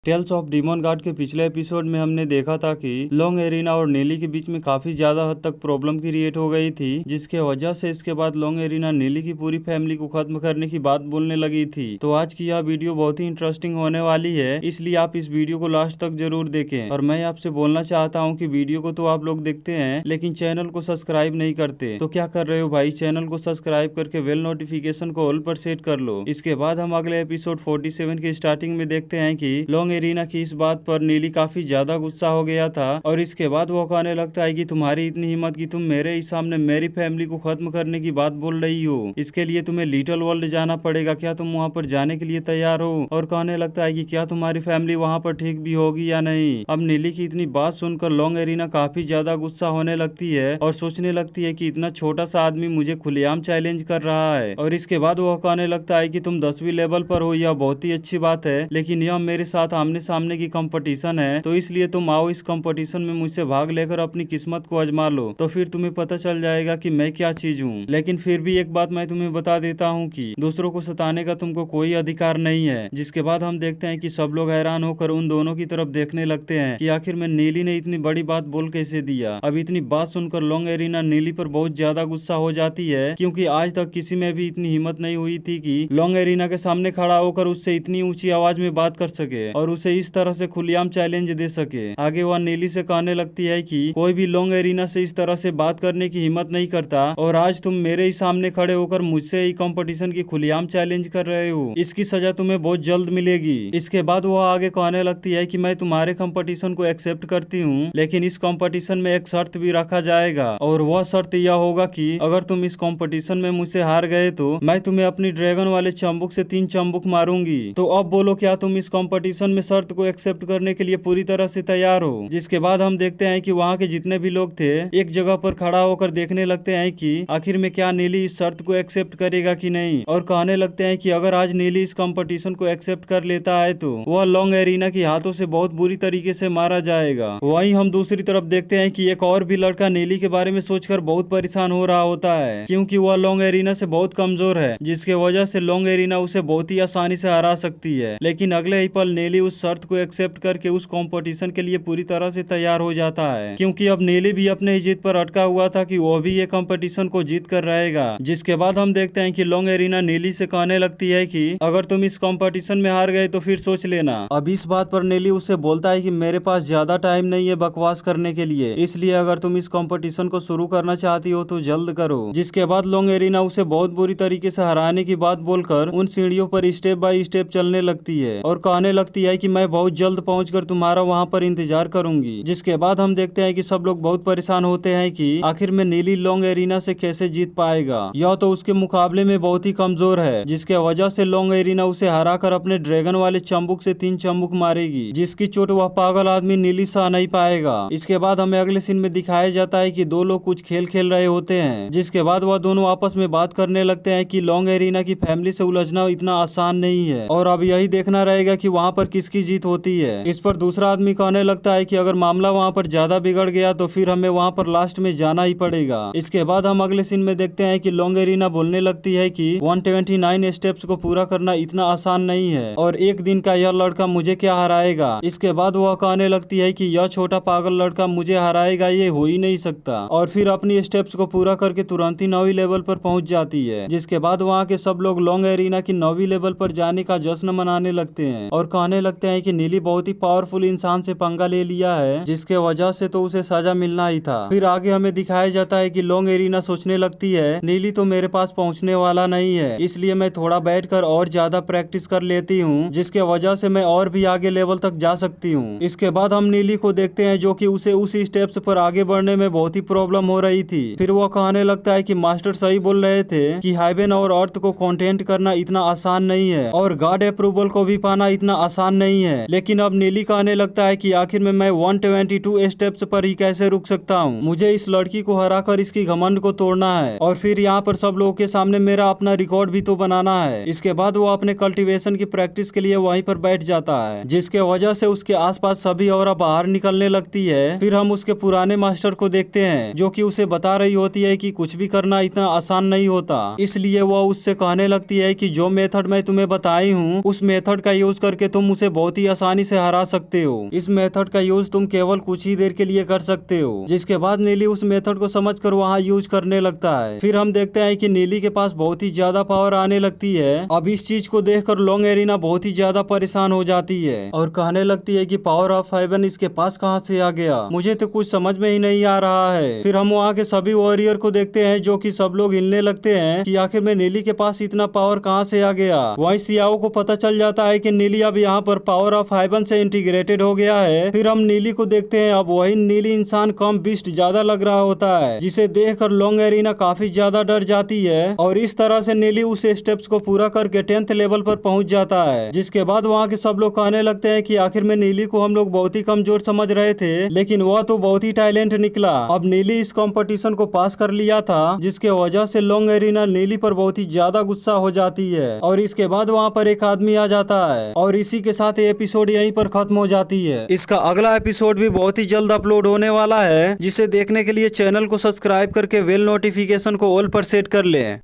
Tales of demon guard के पिछले episode में हमने देखा था कि लॉन्ग एरिना और नेली के बीच में काफी ज्यादा हद तक प्रॉब्लम क्रिएट हो गई थी, जिसके वजह से इसके बाद लॉन्ग एरिना नेली की पूरी फैमिली को खत्म करने की बात बोलने लगी थी। तो आज की यह वीडियो बहुत ही इंटरेस्टिंग होने वाली है, इसलिए आप इस वीडियो को लास्ट तक जरूर देखें। और मैं आपसे बोलना चाहता हूँ कि वीडियो को तो आप लोग देखते हैं लेकिन चैनल को सब्सक्राइब नहीं करते, तो क्या कर रहे हो भाई, चैनल को सब्सक्राइब करके बेल नोटिफिकेशन को ऑल पर सेट कर लो। इसके बाद हम अगले एपिसोड 47 की स्टार्टिंग में देखते हैं कि लॉन्ग एरिना की इस बात पर नीली काफी ज्यादा गुस्सा हो गया था और इसके बाद वो कहने लगता है कि तुम्हारी इतनी हिम्मत कि तुम मेरे ही सामने मेरी फैमिली को खत्म करने की बात बोल रही हो, इसके लिए तुम्हें लिटिल वर्ल्ड जाना पड़ेगा, क्या तुम वहाँ पर जाने के लिए तैयार हो? और कहने लगता है कि क्या तुम्हारी फैमिली वहाँ पर ठीक भी होगी या नहीं। अब नीली की इतनी बात सुनकर लॉन्ग एरिना काफी ज्यादा गुस्सा होने लगती है और सोचने लगती है कि इतना छोटा सा आदमी मुझे खुलेआम चैलेंज कर रहा है। और इसके बाद वह कहने लगता है कि तुम 10वीं लेवल पर हो, यह बहुत ही अच्छी बात है, लेकिन यह मेरे साथ आमने सामने की कंपटीशन है, तो इसलिए तुम आओ इस कंपटीशन में मुझसे भाग लेकर अपनी किस्मत को आजमा लो, तो फिर तुम्हें पता चल जाएगा कि मैं क्या चीज हूँ। लेकिन फिर भी एक बात मैं तुम्हें बता देता हूँ कि दूसरों को सताने का तुमको कोई अधिकार नहीं है। जिसके बाद हम देखते हैं कि सब लोग हैरान होकर उन दोनों की तरफ देखने लगते हैं कि आखिर में नीली ने इतनी बड़ी बात बोल कैसे दिया। अब इतनी बात सुनकर लॉन्ग एरिना नीली पर बहुत ज्यादा गुस्सा हो जाती है, क्योंकि आज तक किसी में भी इतनी हिम्मत नहीं हुई थी कि लॉन्ग एरिना के सामने खड़ा होकर उससे इतनी ऊंची आवाज में बात कर सके और उसे इस तरह से खुलेआम चैलेंज दे सके। आगे वह नीली से कहने लगती है कि कोई भी लॉन्ग एरिना से इस तरह से बात करने की हिम्मत नहीं करता और आज तुम मेरे ही सामने खड़े होकर मुझसे ही कंपटीशन की खुलेआम चैलेंज कर रहे हो, इसकी सजा तुम्हें बहुत जल्द मिलेगी। इसके बाद वह आगे कहने लगती है कि मैं तुम्हारे कंपटीशन को एक्सेप्ट करती हूँ, लेकिन इस कंपटीशन में एक शर्त भी रखा जाएगा और वह शर्त यह होगा कि अगर तुम इस कंपटीशन में मुझसे हार गए तो मैं तुम्हें अपनी ड्रैगन वाले चंबुक से 3 चंबुक मारूंगी। तो अब बोलो, क्या तुम इस कंपटीशन में शर्त को एक्सेप्ट करने के लिए पूरी तरह से तैयार हो? जिसके बाद हम देखते हैं कि वहाँ के जितने भी लोग थे एक जगह पर खड़ा होकर देखने लगते हैं कि आखिर में क्या नीली इस शर्त को एक्सेप्ट करेगा कि नहीं, और कहने लगते हैं कि अगर आज नीली इस कंपटीशन को एक्सेप्ट कर लेता है तो वह लॉन्ग एरिना के हाथों से बहुत बुरी तरीके से मारा जाएगा। वहीं हम दूसरी तरफ देखते हैं कि एक और भी लड़का नीली के बारे में सोचकर बहुत परेशान हो रहा होता है, क्योंकि वह लॉन्ग एरिना से बहुत कमजोर है, जिसके वजह से लॉन्ग एरिना उसे बहुत ही आसानी से हरा सकती है। लेकिन अगले ही पल नीली उस शर्त को एक्सेप्ट करके उस कंपटीशन के लिए पूरी तरह से तैयार हो जाता है, क्योंकि अब नीली भी अपने ही जीत पर अटका हुआ था कि वह भी ये कंपटीशन को जीत कर रहेगा। जिसके बाद हम देखते हैं कि लॉन्ग एरिना नीली से कहने लगती है कि अगर तुम इस कंपटीशन में हार गए तो फिर सोच लेना। अब इस बात पर नीली उससे बोलता है कि मेरे पास ज्यादा टाइम नहीं है बकवास करने के लिए, इसलिए अगर तुम इस कंपटीशन को शुरू करना चाहती हो तो जल्द करो। जिसके बाद लॉन्ग एरिना उसे बहुत बुरी तरीके से हराने की बात बोलकर उन सीढ़ियों पर स्टेप बाय स्टेप चलने लगती है और कहने लगती है कि मैं बहुत जल्द पहुंचकर तुम्हारा वहां पर इंतजार करूंगी। जिसके बाद हम देखते हैं कि सब लोग बहुत परेशान होते हैं कि आखिर में नीली लॉन्ग एरिना से कैसे जीत पाएगा, यह तो उसके मुकाबले में बहुत ही कमजोर है, जिसके वजह से लॉन्ग एरिना उसे हराकर अपने ड्रैगन वाले चंबुक से 3 चंबुक मारेगी, जिसकी चोट वह पागल आदमी नीली सह नहीं पाएगा। इसके बाद हमें अगले सीन में दिखाया जाता है कि दो लोग कुछ खेल खेल रहे होते हैं, जिसके बाद वह दोनों आपस में बात करने लगते हैं कि लॉन्ग एरिना की फैमिली से उलझना इतना आसान नहीं है और अब यही देखना रहेगा कि वहाँ पर किसकी जीत होती है। इस पर दूसरा आदमी कहने लगता है कि अगर मामला वहाँ पर ज्यादा बिगड़ गया तो फिर हमें वहाँ पर लास्ट में जाना ही पड़ेगा। इसके बाद हम अगले सीन में देखते हैं कि लॉन्ग एरिना बोलने लगती है कि 129 स्टेप्स को पूरा करना इतना आसान नहीं है और एक दिन का यह लड़का मुझे क्या हराएगा। इसके बाद वह कहने लगती है कि यह छोटा पागल लड़का मुझे हराएगा, ये हो ही नहीं सकता, और फिर अपनी स्टेप्स को पूरा करके तुरंत ही 9वीं लेवल पर पहुंच जाती है। जिसके बाद वहाँ के सब लोग लॉन्ग एरिना की 9वीं लेवल पर जाने का जश्न मनाने लगते हैं और कहने लगते हैं कि नीली बहुत ही पावरफुल इंसान से पंगा ले लिया है, जिसके वजह से तो उसे सजा मिलना ही था। फिर आगे हमें दिखाया जाता है कि लॉन्ग एरिना सोचने लगती है नीली तो मेरे पास पहुंचने वाला नहीं है, इसलिए मैं थोड़ा बैठकर और ज्यादा प्रैक्टिस कर लेती हूँ, जिसके वजह से मैं और भी आगे लेवल तक जा सकती हूँ। इसके बाद हम नीली को देखते हैं जो कि उसे उस स्टेप्स पर आगे बढ़ने में बहुत ही प्रॉब्लम हो रही थी। फिर वो कहने लगता है कि मास्टर सही बोल रहे थे कि हेवन और अर्थ को कंटेंट करना इतना आसान नहीं है और गॉड अप्रूवल को भी पाना इतना आसान नहीं है। लेकिन अब नीली कहने लगता है कि आखिर में मैं 122 स्टेप्स पर ही कैसे रुक सकता हूँ, मुझे इस लड़की को हराकर इसकी घमंड को तोड़ना है और फिर यहाँ पर सब लोगों के सामने मेरा अपना रिकॉर्ड भी तो बनाना है। इसके बाद वो अपने कल्टीवेशन की प्रैक्टिस के लिए वहीं पर बैठ जाता है, जिसके वजह से उसके आसपास सभी और बाहर निकलने लगती है। फिर हम उसके पुराने मास्टर को देखते हैं जो कि उसे बता रही होती है कि कुछ भी करना इतना आसान नहीं होता, इसलिए वो उससे कहने लगती है कि जो मेथड मैं तुम्हें बताई हूँ उस मेथड का यूज करके तुम उसे बहुत ही आसानी से हरा सकते हो। इस मेथड का यूज तुम केवल कुछ ही देर के लिए कर सकते हो। जिसके बाद नीली उस मेथड को समझकर वहाँ यूज करने लगता है। फिर हम देखते हैं कि नीली के पास बहुत ही ज्यादा पावर आने लगती है। अब इस चीज को देखकर लॉन्ग एरिना बहुत ही ज्यादा परेशान हो जाती है और कहने लगती है कि पावर ऑफ हेवन इसके पास कहाँ से आ गया, मुझे तो कुछ समझ में ही नहीं आ रहा है। फिर हम वहाँ के सभी वॉरियर को देखते हैं जो कि सब लोग हिलने लगते हैं कि आखिर में नीली के पास इतना पावर कहाँ से आ गया। वहीं सियाओ को पता चल जाता है कि नीली अब यहाँ पर पावर ऑफ हेवन से इंटीग्रेटेड हो गया है। फिर हम नीली को देखते हैं। अब वही नीली इंसान कम बीस्ट ज्यादा लग रहा होता है, जिसे देखकर लॉन्ग एरिना काफी ज्यादा डर जाती है और इस तरह से नीली उस स्टेप्स को पूरा करके 10th लेवल पर पहुंच जाता है। जिसके बाद वहाँ के सब लोग कहने लगते हैं कि आखिर में नीली को हम लोग बहुत ही कमजोर समझ रहे थे, लेकिन वह तो बहुत ही टैलेंट निकला। अब नीली इस कंपटीशन को पास कर लिया था, जिसके वजह से लॉन्ग एरिना नीली पर बहुत ही ज्यादा गुस्सा हो जाती है और इसके बाद वहाँ पर एक आदमी आ जाता है और इसी के साथ ये एपिसोड यहीं पर खत्म हो जाती है। इसका अगला एपिसोड भी बहुत ही जल्द अपलोड होने वाला है, जिसे देखने के लिए चैनल को सब्सक्राइब करके बेल नोटिफिकेशन को ऑल पर सेट कर लें।